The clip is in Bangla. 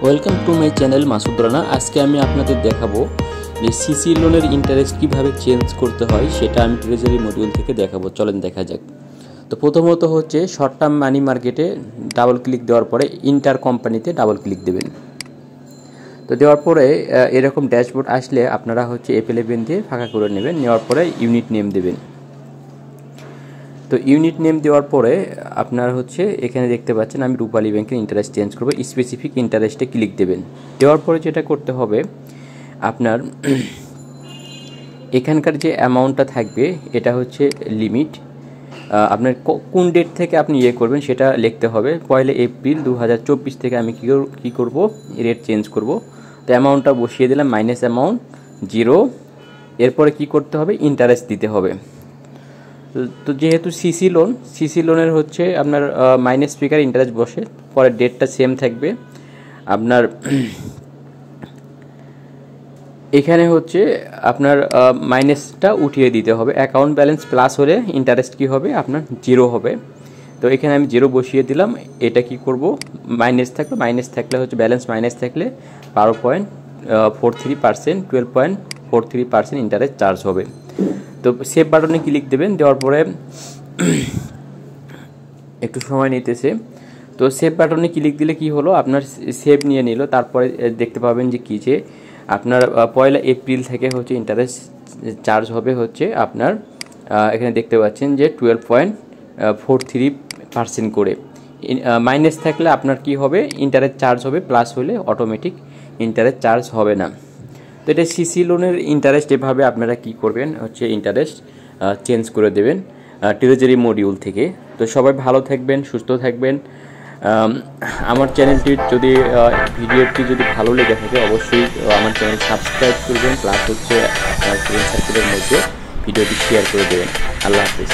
Welcome to my channel Masud Rana. আজকে আমি আপনাদের দেখাবো যে সিসি লোনের ইন্টারেস্ট কিভাবে চেঞ্জ করতে হয়, সেটা আমি ট্রেজারি মডিউল থেকে দেখাবো। চলেন দেখা যাক। তো প্রথমত হচ্ছে শর্ট টার্ম মানি মার্কেটে ডাবল ক্লিক দেওয়ার পরে ইন্টার কোম্পানিতে ডাবল ক্লিক দেবেন। তো দেওয়ার পরে এরকম ড্যাশবোর্ড আসলে আপনারা হচ্ছে F11 দিয়ে ফাঁকা করে নেবেন। নেওয়ার পরে ইউনিট নেম দেবেন। তো ইউনিট নেম দেওয়ার পরে আপনার হচ্ছে এখানে দেখতে পাচ্ছেন আমি রূপালী ব্যাংকের ইন্টারেস্ট চেঞ্জ করব। স্পেসিফিক ইন্টারেস্টে ক্লিক দেবেন। দেওয়ার পরে যেটা করতে হবে, আপনার এখানকার যে অ্যামাউন্টটা থাকবে এটা হচ্ছে লিমিট। আপনার কোন ডেট থেকে আপনি করবেন সেটা লিখতে হবে। 1 এপ্রিল 2024 থেকে আমি কী করব, রেট চেঞ্জ করব। তো অ্যামাউন্টটা বসিয়ে দিলাম, মাইনাস অ্যামাউন্ট 0। এরপরে কি করতে হবে, ইন্টারেস্ট দিতে হবে। তো যেহেতু সিসি লোনের হচ্ছে আপনার মাইনাস ফিগার ইন্টারেস্ট বসে, পরে ডেটটা সেম থাকবে। আপনার এখানে হচ্ছে আপনার মাইনাসটা উঠিয়ে দিতে হবে। অ্যাকাউন্ট ব্যালেন্স প্লাস হলে ইন্টারেস্ট কি হবে, আপনার 0 হবে। তো এখানে আমি 0 বসিয়ে দিলাম। এটা কি করব, মাইনাস থাকলে হচ্ছে ব্যালেন্স মাইনাস থাকলে 12.43%, 12.43% ইন্টারেস্ট চার্জ হবে। তো সেভ বাটনে ক্লিক দেবেন। দেওয়ার পরে একটু সময় নিতেছে। তো সেভ বাটনে ক্লিক দিলে কি হলো, আপনার সেভ নিয়ে নিল। তারপরে দেখতে পাবেন যে কি, যে আপনার 1 এপ্রিল থেকে হচ্ছে ইন্টারেস্ট চার্জ হবে হচ্ছে আপনার এখানে দেখতে পাচ্ছেন যে 12.43% করে। মাইনাস থাকলে আপনার কি হবে, ইন্টারেস্ট চার্জ হবে, প্লাস হলে অটোমেটিক ইন্টারেস্ট চার্জ হবে না। তো এটা সিসি লোনের ইন্টারেস্ট। এভাবে আপনারা কি করবেন হচ্ছে ইন্টারেস্ট চেঞ্জ করে দেবেন ট্রেজারি মডিউল থেকে। তো সবাই ভালো থাকবেন, সুস্থ থাকবেন। আমার চ্যানেলটির যদি ভিডিওটি যদি ভালো লেগে থাকে অবশ্যই আমার চ্যানেল সাবস্ক্রাইব করবেন, প্লাস হচ্ছে আপনার ফ্রেন্ড সার্কেলের মধ্যে ভিডিওটি শেয়ার করে দেবেন। আল্লাহ হাফিজ।